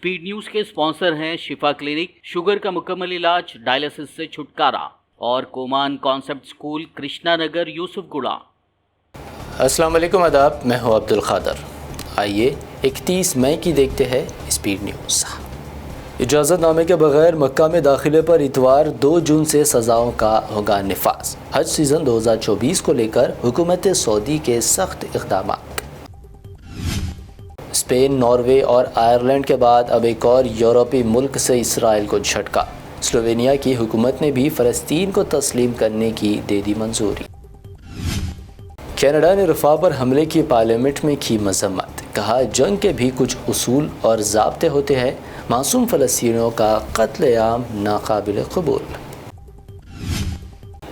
Speed news के sponsor हैं शिफा clinic, sugar का मुकम्मल इलाज, डायलिसिस से छुटकारा, और कोमान कॉन्सेप्ट स्कूल, कृष्णा नगर, यूसुफगुड़ा। अस्सलाम वालेकुम, आदाब। मैं हूं अब्दुल खादर। आइए 31 मई की देखते हैं स्पीड न्यूज़। इजाज़तनामे के बगैर मक्का में दाखिले पर इतवार 2 जून से सज़ाओं का होगा निफाज। हज सीज़न 2024 को लेकर हुकूमत सऊदी के सख्त इक़दाम। स्पेन, नॉर्वे और आयरलैंड के बाद अब एक और यूरोपीय मुल्क से इसराइल को झटका। स्लोवेनिया की हुकूमत ने भी फ़लस्तीन को तस्लीम करने की दे दी मंजूरी। कनाडा ने रफ़ा पर हमले की पार्लियामेंट में की मज़म्मत। कहा, जंग के भी कुछ उसूल और ज़ाब्ते होते हैं, मासूम फ़लस्तीनियों का क़त्ल-ए-आम नाक़ाबिल क़बूल।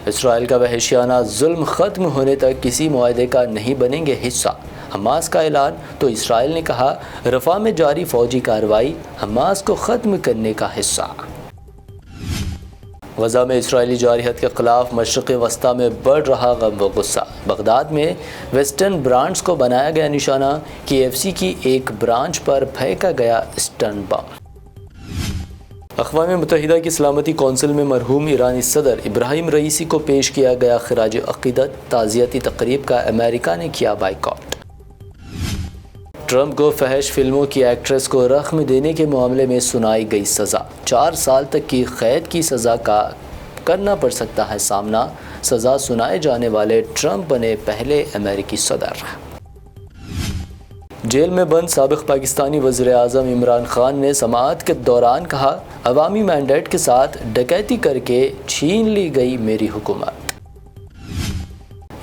इसराइल का वहशियाना जुल्म ख़त्म होने तक किसी मुआहदे का नहीं बनेंगे हिस्सा। हमास का ऐलान तो इसराइल ने कहा, रफ़ा में जारी फ़ौजी कार्रवाई हमास को ख़त्म करने का हिस्सा। गज़ा में इसराइली जारहियत के ख़िलाफ़ मशरिक़ वस्ता में बढ़ रहा गम व गुस्सा। बगदाद में वेस्टर्न ब्रांड्स को बनाया गया निशाना। KFC की एक ब्रांच पर फेंका गया स्टन बम। अक़वाम मुत्तहिदा की सलामती कौंसिल में मरहूम ईरानी सदर इब्राहिम रईसी को पेश किया गया ख़िराज अक़ीदत। ताज़ियती तक़रीब का अमेरिका ने किया बाइकॉट। ट्रंप को फहश फिल्मों की एक्ट्रेस को रख्म देने के मामले में सुनाई गई सज़ा। 4 साल तक की कैद की सज़ा का करना पड़ सकता है सामना। सज़ा सुनाए जाने वाले ट्रंप बने पहले अमेरिकी सदर। जेल में बंद साबिक़ पाकिस्तानी वज़ीर-ए-आज़म इमरान खान ने समाअत के दौरान कहा, अवामी मैंडेट के साथ डकैती करके छीन ली गई मेरी हुकूमत।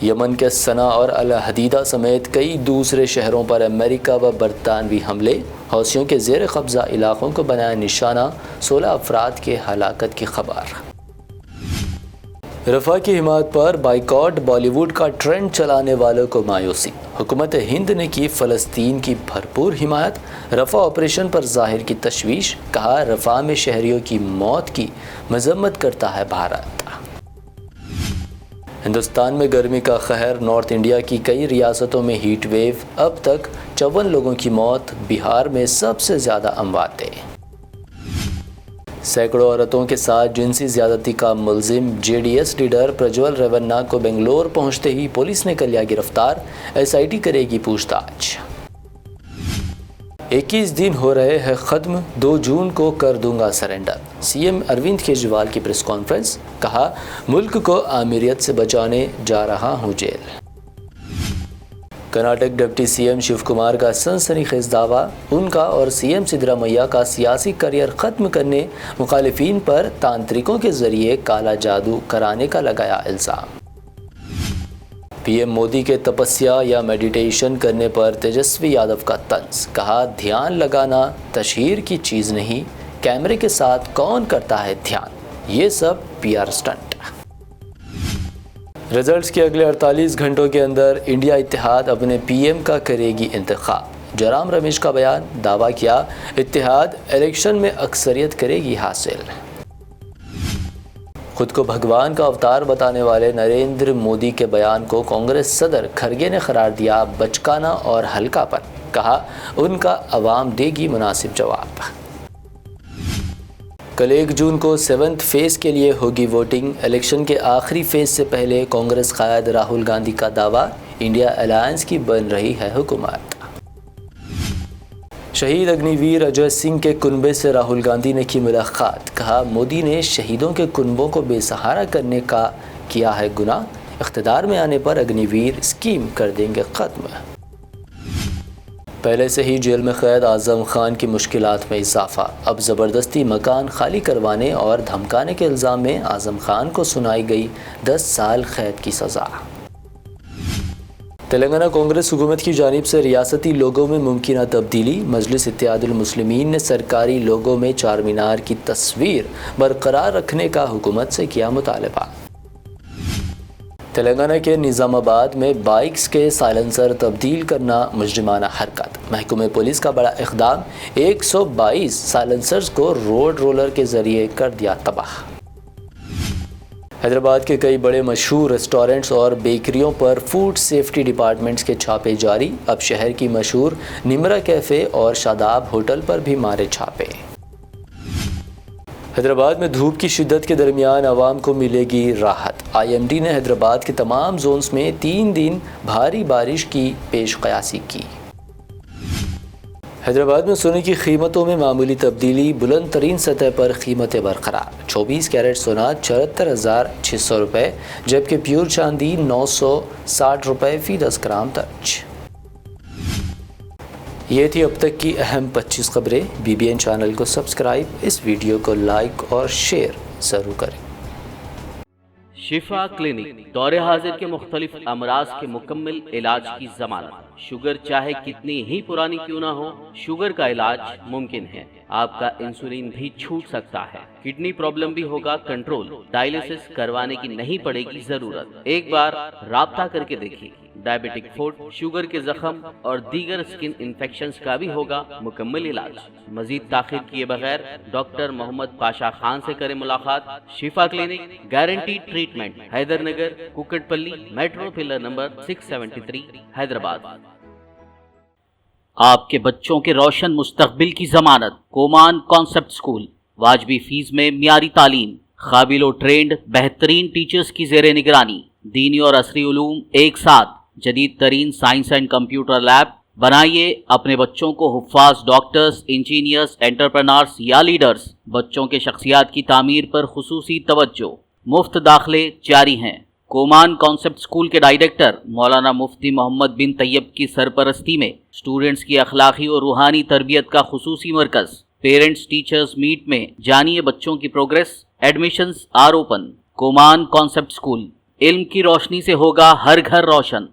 यमन के सना और अल हदीदा समेत कई दूसरे शहरों पर अमेरिका व बरतानवी हमले। हौसियों के ज़ेर कब्ज़ा इलाक़ों को बनाया निशाना। 16 अफराद के हलाकत की खबर। रफ़ा की हिमायत पर बाइकॉट। बॉलीवुड का ट्रेंड चलाने वालों को मायूसी। हुकूमत हिंद ने की फ़लस्तीन की भरपूर हिमायत। रफ़ा ऑपरेशन पर ज़ाहिर की तशवीश। कहा, रफ़ा में शहरियों की मौत की मज़म्मत करता है भारत। हिंदुस्तान में गर्मी का कहर। नॉर्थ इंडिया की कई रियासतों में हीट वेव। अब तक 54 लोगों की मौत। बिहार में सबसे ज़्यादा अमवातें। सैकड़ों औरतों के साथ जिनसी ज़्यादती का मुलजिम JDS लीडर प्रज्वल रेवन्ना को बेंगलोर पहुंचते ही पुलिस ने कर लिया गिरफ्तार। SIT करेगी पूछताछ। 21 दिन हो रहे हैं ख़त्म, 2 जून को कर दूंगा सरेंडर। CM अरविंद केजरीवाल की प्रेस कॉन्फ्रेंस। कहा, मुल्क को आमिरियत से बचाने जा रहा हूं जेल। कर्नाटक डिप्टी CM शिव कुमार का सनसनीखेज दावा। उनका और CM सिद्धरामैया का सियासी करियर ख़त्म करने, मुखालिफिन पर तांत्रिकों के ज़रिए काला जादू कराने का लगाया इल्ज़ाम। PM मोदी के तपस्या या मेडिटेशन करने पर तेजस्वी यादव का तंज। कहा, ध्यान लगाना तशहीर की चीज़ नहीं, कैमरे के साथ कौन करता है ध्यान, ये सब PR स्टंट। रिजल्ट्स के अगले 48 घंटों के अंदर इंडिया इत्तेहाद अपने PM का करेगी इंतखाब। जयराम रमेश का बयान। दावा किया, इत्तेहाद इलेक्शन में अक्सरियत करेगी हासिल। खुद को भगवान का अवतार बताने वाले नरेंद्र मोदी के बयान को कांग्रेस सदर खरगे ने करार दिया बचकाना और हल्कापन। कहा, उनका अवाम देगी मुनासिब जवाब। कल 1 जून को 7th फेज़ के लिए होगी वोटिंग। इलेक्शन के आखिरी फेज़ से पहले कांग्रेस कायद राहुल गांधी का दावा, इंडिया अलायंस की बन रही है हुकूमत। शहीद अग्निवीर अजय सिंह के कुनबे से राहुल गांधी ने की मुलाकात। कहा, मोदी ने शहीदों के कुनबों को बेसहारा करने का किया है गुनाह। इख्तिदार में आने पर अग्निवीर स्कीम कर देंगे ख़त्म। पहले से ही जेल में कैद आज़म खान की मुश्किलात में इजाफा। अब ज़बरदस्ती मकान खाली करवाने और धमकाने के इल्ज़ाम में आज़म खान को सुनाई गई 10 साल कैद की सज़ा। तेलंगाना कांग्रेस हुकूमत की जानिब से रियासती लोगों में मुमकिन तब्दीली। मजलिस इत्तेहादुल मुस्लिमीन ने सरकारी लोगों में चार मीनार की तस्वीर बरकरार रखने का हुकूमत से किया मुतालबा। तेलंगाना के निज़ामाबाद में बाइक्स के साइलेंसर तब्दील करना मुजरिमाना हरकत। महकमे पुलिस का बड़ा इक़दाम, 122 साइलेंसर्स को रोड रोलर के ज़रिए कर दिया तबाह। حیدرآباد کے کئی بڑے مشہور ریسٹورنٹس اور بیکریوں پر فوڈ سیفٹی ڈپارٹمنٹس کے چھاپے جاری. اب شہر کی مشہور نمرا کیفے اور شاداب ہوٹل پر بھی مارے چھاپے. حیدرآباد میں دھوپ کی شدت کے درمیان عوام کو ملے گی راحت. IMD نے حیدرآباد کے تمام زونز میں 3 دن بھاری بارش کی پیش قیاسی کی. حیدرآباد میں سونے کی قیمتوں میں معمولی تبدیلی. بلند ترین سطح پر قیمتیں برقرار. 24 کیرٹ سونا 74,600 روپے جبکہ پیور چاندی 960 روپے فی 10 گرام درج. یہ تھی اب تک کی اہم 25 خبریں. BBN چینل کو سبسکرائب، اس ویڈیو کو لائک اور شیئر ضرور کریں. شفا کلینک دور حاضر کے مختلف امراض کے مکمل علاج کی ضمانت. شوگر چاہے کتنی ہی پرانی کیوں نہ ہو، شوگر کا علاج ممکن ہے. آپ کا انسولین بھی چھوٹ سکتا ہے. کڈنی پرابلم بھی ہوگا کنٹرول. ڈائلیسس کروانے کی نہیں پڑے گی ضرورت. ایک بار رابطہ کر کے دیکھیے. ڈائبیٹک فوڈ، شوگر کے زخم اور دیگر اسکن انفیکشنز کا بھی ہوگا مکمل علاج. مزید تاخیر کیے بغیر ڈاکٹر محمد پاشا خان سے کریں ملاقات. Shifa clinic, guarantee treatment, Hydernagar, Kukatpally, metro pillar number 673، Hyderabad. آپ کے بچوں کے روشن مستقبل کی ضمانت. کومان کانسیپٹ اسکول، واجبی فیس میں معیاری تعلیم، قابل و ٹرینڈ بہترین ٹیچرز کی زیر نگرانی، دینی اور عصری علوم ایک ساتھ، جدید ترین سائنس اینڈ کمپیوٹر لیب. بنائیے اپنے بچوں کو حفاظ ڈاکٹرز، انجینئرز، انٹرپرنرز یا لیڈرز. بچوں کے شخصیات کی تعمیر پر خصوصی توجہ. مفت داخلے جاری ہیں. کومان کانسیپٹ اسکول کے ڈائریکٹر مولانا مفتی محمد بن طیب کی سرپرستی میں اسٹوڈنٹس کی اخلاقی اور روحانی تربیت کا خصوصی مرکز. پیرنٹس ٹیچرز میٹ میں جانیے بچوں کی پروگریس. Admissions are open. کومان کانسیپٹ اسکول، علم کی روشنی سے ہوگا ہر گھر روشن.